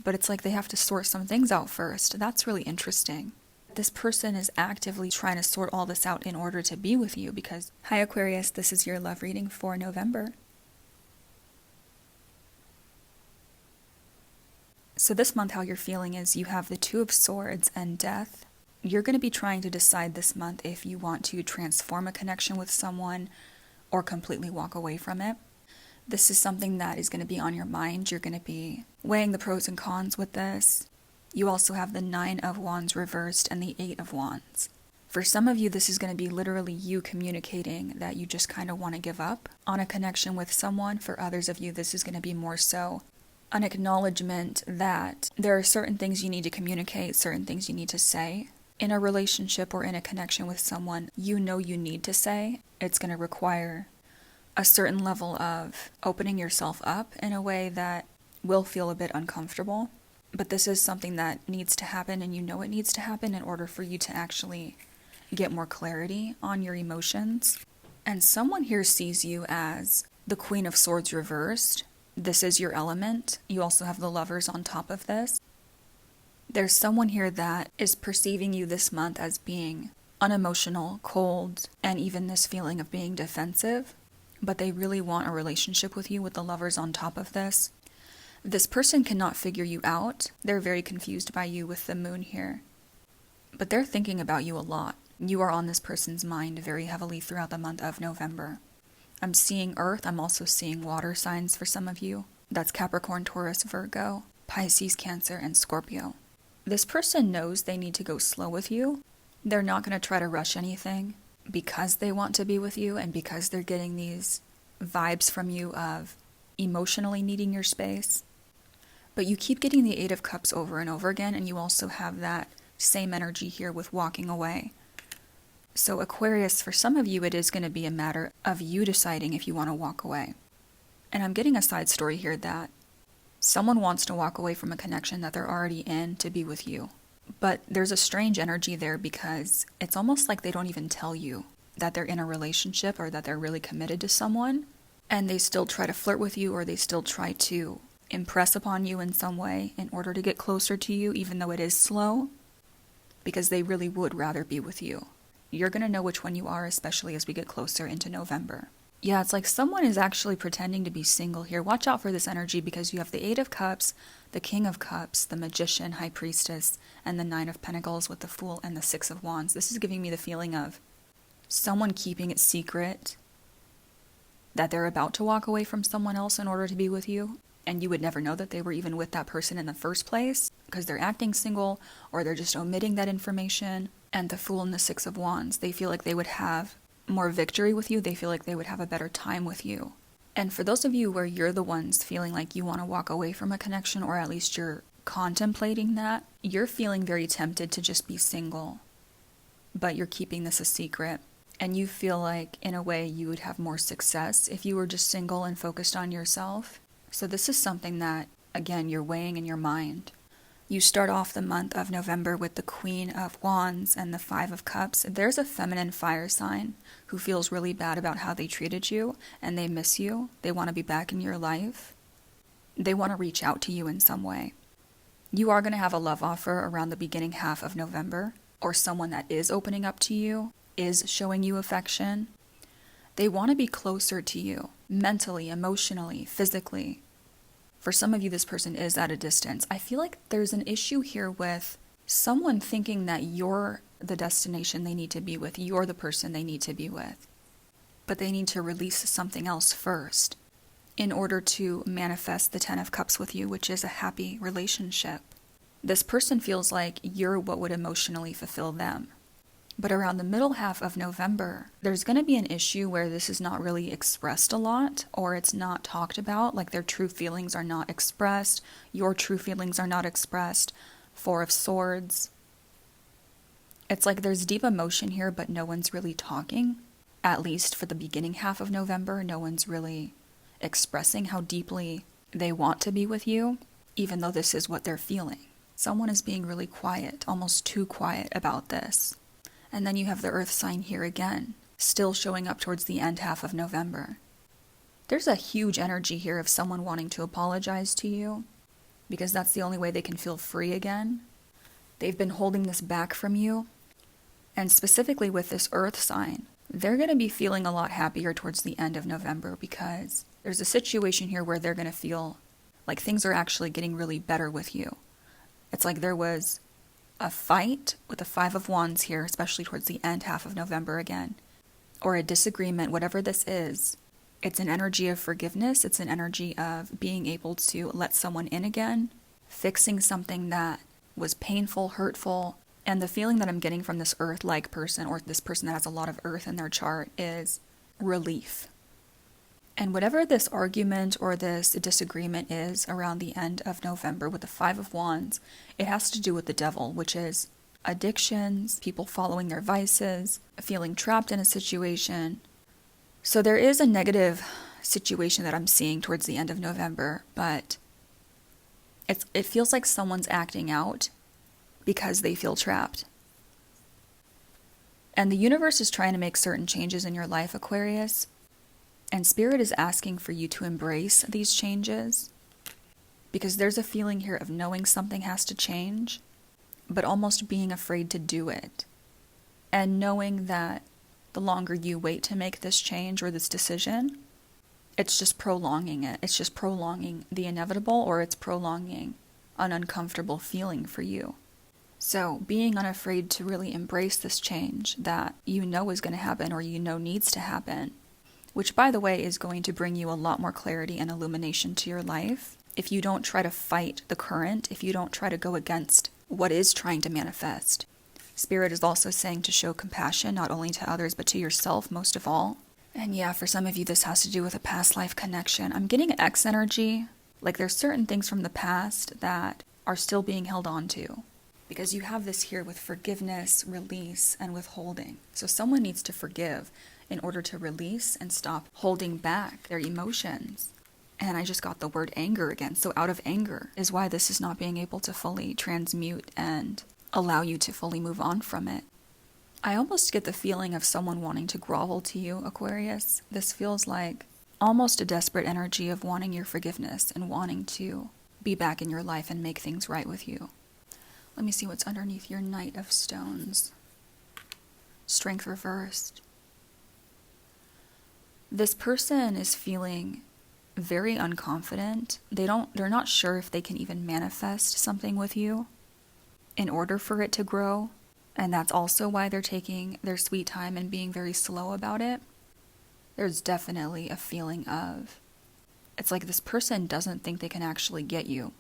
but it's like they have to sort some things out first. That's really interesting. This person is actively trying to sort all this out in order to be with you because, hi Aquarius, this is your love reading for November. So this month, how you're feeling is you have the Two of Swords and Death. You're going to be trying to decide this month if you want to transform a connection with someone or completely walk away from it. This is something that is going to be on your mind. You're going to be weighing the pros and cons with this. You also have the Nine of Wands reversed and the Eight of Wands. For some of you, this is going to be literally you communicating that you just kind of want to give up on a connection with someone. For others of you, this is going to be more so an acknowledgement that there are certain things you need to communicate, certain things you need to say. In a relationship or in a connection with someone, you know you need to say. It's going to require a certain level of opening yourself up in a way that will feel a bit uncomfortable. But this is something that needs to happen, and you know it needs to happen in order for you to actually get more clarity on your emotions. And someone here sees you as the Queen of Swords reversed. This is your element. You also have the Lovers on top of this. There's someone here that is perceiving you this month as being unemotional, cold, and even this feeling of being defensive. But they really want a relationship with you with the Lovers on top of this. This person cannot figure you out. They're very confused by you with the Moon here. But they're thinking about you a lot. You are on this person's mind very heavily throughout the month of November. I'm seeing Earth. I'm also seeing water signs for some of you. That's Capricorn, Taurus, Virgo, Pisces, Cancer, and Scorpio. This person knows they need to go slow with you. They're not going to try to rush anything because they want to be with you and because they're getting these vibes from you of emotionally needing your space. But you keep getting the Eight of Cups over and over again, and you also have that same energy here with walking away. So Aquarius, for some of you, it is going to be a matter of you deciding if you want to walk away. And I'm getting a side story here that someone wants to walk away from a connection that they're already in to be with you. But there's a strange energy there because it's almost like they don't even tell you that they're in a relationship or that they're really committed to someone. And they still try to flirt with you, or they still try to impress upon you in some way in order to get closer to you, even though it is slow, because they really would rather be with you. You're going to know which one you are, especially as we get closer into November. Yeah, it's like someone is actually pretending to be single here. Watch out for this energy because you have the Eight of Cups, the King of Cups, the Magician, High Priestess, and the Nine of Pentacles with the Fool and the Six of Wands. This is giving me the feeling of someone keeping it secret that they're about to walk away from someone else in order to be with you. And you would never know that they were even with that person in the first place because they're acting single or they're just omitting that information. And the Fool and the Six of Wands, they feel like they would have more victory with you. They feel like they would have a better time with you. And for those of you where you're the ones feeling like you want to walk away from a connection, or at least you're contemplating that, you're feeling very tempted to just be single. But you're keeping this a secret. And you feel like, in a way, you would have more success if you were just single and focused on yourself. So this is something that, again, you're weighing in your mind. You start off the month of November with the Queen of Wands and the Five of Cups. There's a feminine fire sign who feels really bad about how they treated you, and they miss you. They want to be back in your life. They want to reach out to you in some way. You are going to have a love offer around the beginning half of November, or someone that is opening up to you, is showing you affection. They want to be closer to you, mentally, emotionally, physically. For some of you, this person is at a distance. I feel like there's an issue here with someone thinking that you're the destination they need to be with. You're the person they need to be with. But they need to release something else first in order to manifest the Ten of Cups with you, which is a happy relationship. This person feels like you're what would emotionally fulfill them. But around the middle half of November, there's going to be an issue where this is not really expressed a lot, or it's not talked about, like their true feelings are not expressed, your true feelings are not expressed. Four of Swords. It's like there's deep emotion here, but no one's really talking. At least for the beginning half of November, no one's really expressing how deeply they want to be with you, even though this is what they're feeling. Someone is being really quiet, almost too quiet about this. And then you have the Earth sign here again, still showing up towards the end half of November. There's a huge energy here of someone wanting to apologize to you. because that's the only way they can feel free again. They've been holding this back from you. And specifically with this earth sign, they're going to be feeling a lot happier towards the end of November, because there's a situation here where they're going to feel like things are actually getting really better with you. It's like there was a fight with the Five of Wands here, especially towards the end half of November again, or a disagreement, whatever this is. It's an energy of forgiveness. It's an energy of being able to let someone in again, fixing something that was painful, hurtful. And the feeling that I'm getting from this earth-like person, or this person that has a lot of earth in their chart, is relief. And whatever this argument or this disagreement is around the end of November with the Five of Wands, it has to do with the devil, which is addictions, people following their vices, feeling trapped in a situation. So there is a negative situation that I'm seeing towards the end of November, but it feels like someone's acting out because they feel trapped. And the universe is trying to make certain changes in your life, Aquarius. And Spirit is asking for you to embrace these changes, because there's a feeling here of knowing something has to change, but almost being afraid to do it. And knowing that the longer you wait to make this change or this decision, it's just prolonging it. It's just prolonging the inevitable, or it's prolonging an uncomfortable feeling for you. So being unafraid to really embrace this change that you know is going to happen, or you know needs to happen, which, by the way, is going to bring you a lot more clarity and illumination to your life. If you don't try to fight the current, if you don't try to go against what is trying to manifest. Spirit is also saying to show compassion, not only to others, but to yourself most of all. And yeah, for some of you, this has to do with a past life connection. I'm getting X energy. Like there's certain things from the past that are still being held on to. Because you have this here with forgiveness, release, and withholding. So someone needs to forgive in order to release and stop holding back their emotions. And I just got the word anger again. So out of anger is why this is not being able to fully transmute and allow you to fully move on from it. I almost get the feeling of someone wanting to grovel to you, Aquarius. This feels like almost a desperate energy of wanting your forgiveness and wanting to be back in your life and make things right with you. Let me see what's underneath your Knight of Stones. Strength reversed. This person is feeling very unconfident. They're not sure if they can even manifest something with you in order for it to grow. And that's also why they're taking their sweet time and being very slow about it. There's definitely a feeling of, it's like this person doesn't think they can actually get you.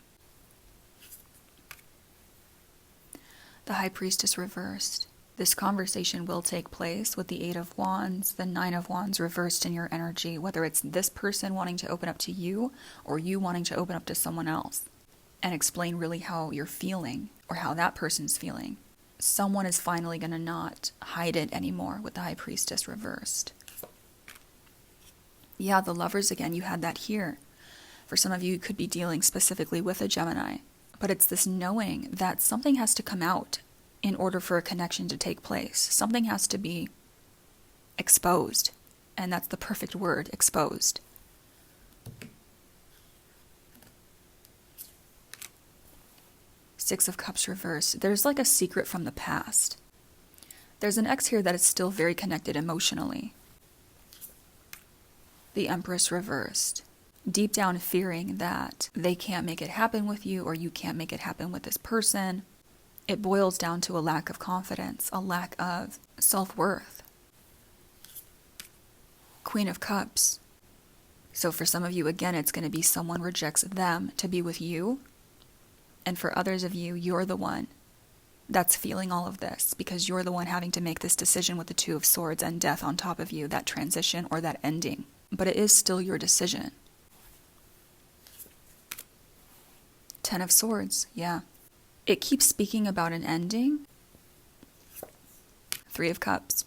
The High Priestess reversed. This conversation will take place with the Eight of Wands, the Nine of Wands reversed in your energy, whether it's this person wanting to open up to you or you wanting to open up to someone else and explain really how you're feeling or how that person's feeling. Someone is finally going to not hide it anymore with the High Priestess reversed. Yeah, the Lovers again, you had that here. For some of you, you could be dealing specifically with a Gemini, but it's this knowing that something has to come out in order for a connection to take place. Something has to be exposed, and that's the perfect word, exposed. Six of Cups reversed. There's like a secret from the past. There's an ex here that is still very connected emotionally. The Empress reversed. Deep down fearing that they can't make it happen with you or you can't make it happen with this person. It boils down to a lack of confidence, a lack of self-worth. Queen of Cups. So for some of you, again, it's going to be someone rejects them to be with you. And for others of you, you're the one that's feeling all of this because you're the one having to make this decision with the Two of Swords and death on top of you, that transition or that ending. But it is still your decision. Ten of Swords, yeah. It keeps speaking about an ending. Three of Cups.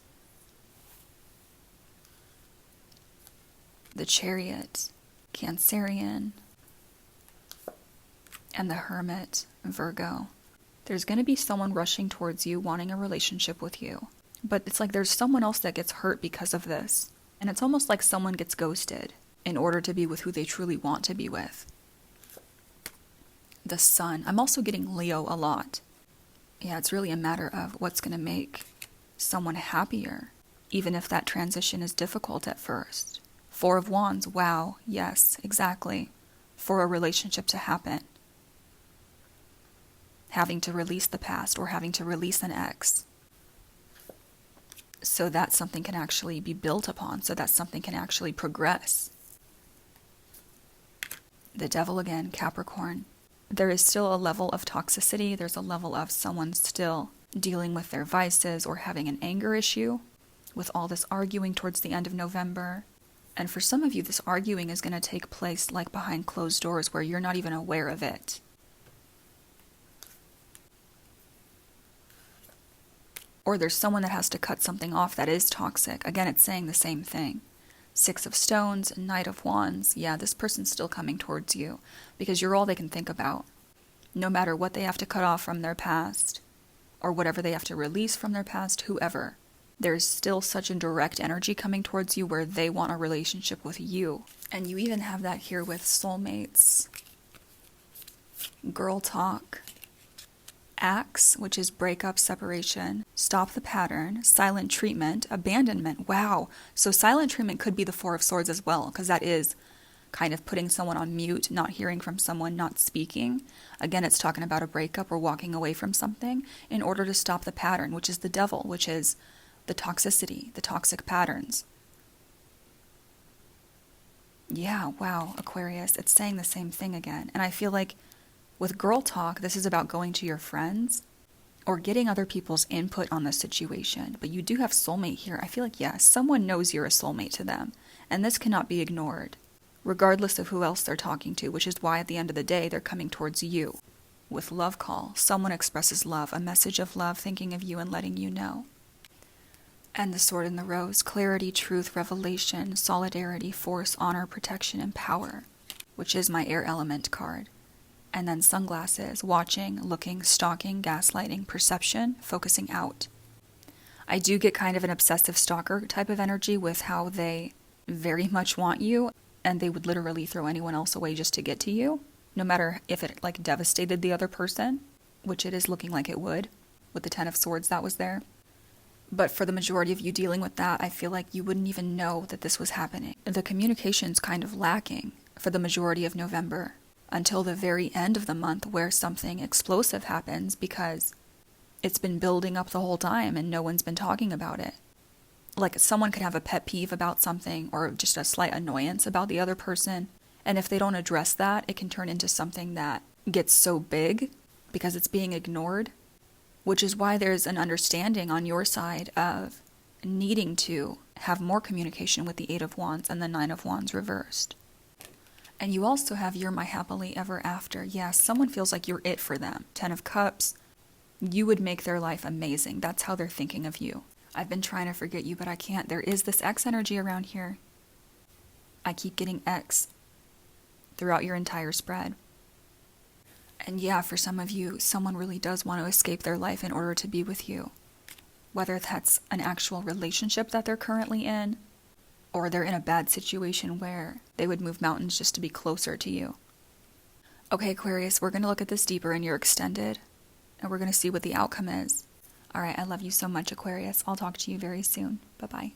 The Chariot, Cancerian, and the Hermit, Virgo. There's going to be someone rushing towards you, wanting a relationship with you. But it's like there's someone else that gets hurt because of this. And it's almost like someone gets ghosted in order to be with who they truly want to be with. the Sun. I'm also getting Leo a lot. Yeah, it's really a matter of what's going to make someone happier, even if that transition is difficult at first. Four of Wands, wow, yes, exactly. For a relationship to happen. Having to release the past or having to release an ex. So that something can actually be built upon, so that something can actually progress. The Devil again, Capricorn. There is still a level of toxicity. There's a level of someone still dealing with their vices or having an anger issue with all this arguing towards the end of November. And for some of you, this arguing is going to take place like behind closed doors where you're not even aware of it. Or there's someone that has to cut something off that is toxic. Again, it's saying the same thing. Six of Stones, Knight of Wands. Yeah, this person's still coming towards you because you're all they can think about. No matter what they have to cut off from their past or whatever they have to release from their past, whoever. There's still such a direct energy coming towards you where they want a relationship with you. And you even have that here with soulmates. Girl talk. Axe, which is breakup, separation, stop the pattern, silent treatment, abandonment. Wow. So silent treatment could be the Four of Swords as well, because that is kind of putting someone on mute, not hearing from someone, not speaking. Again, it's talking about a breakup or walking away from something in order to stop the pattern, which is the Devil, which is the toxicity, the toxic patterns. Yeah, wow, Aquarius, it's saying the same thing again. And I feel like with girl talk, this is about going to your friends or getting other people's input on the situation. But you do have soulmate here. I feel like, yes, someone knows you're a soulmate to them. And this cannot be ignored, regardless of who else they're talking to, which is why at the end of the day, they're coming towards you. With love call, someone expresses love, a message of love, thinking of you and letting you know. And the Sword and the Rose, clarity, truth, revelation, solidarity, force, honor, protection, and power, which is my air element card. And then sunglasses, watching, looking, stalking, gaslighting, perception, focusing out. I do get kind of an obsessive stalker type of energy with how they very much want you, and they would literally throw anyone else away just to get to you, no matter if it like devastated the other person, which it is looking like it would, with the Ten of Swords that was there. But for the majority of you dealing with that, I feel like you wouldn't even know that this was happening. The communication's kind of lacking for the majority of November, until the very end of the month where something explosive happens because it's been building up the whole time and no one's been talking about it. Like someone could have a pet peeve about something or just a slight annoyance about the other person. And if they don't address that, it can turn into something that gets so big because it's being ignored, which is why there's an understanding on your side of needing to have more communication with the Eight of Wands and the Nine of Wands reversed. And you also have You're My Happily Ever After. Yes, someone feels like you're it for them. Ten of Cups. You would make their life amazing. That's how they're thinking of you. I've been trying to forget you, but I can't. There is this X energy around here. I keep getting X throughout your entire spread. And yeah, for some of you, someone really does want to escape their life in order to be with you. Whether that's an actual relationship that they're currently in, or they're in a bad situation where they would move mountains just to be closer to you. Okay, Aquarius, we're going to look at this deeper in your extended, and we're going to see what the outcome is. All right, I love you so much, Aquarius. I'll talk to you very soon. Bye-bye.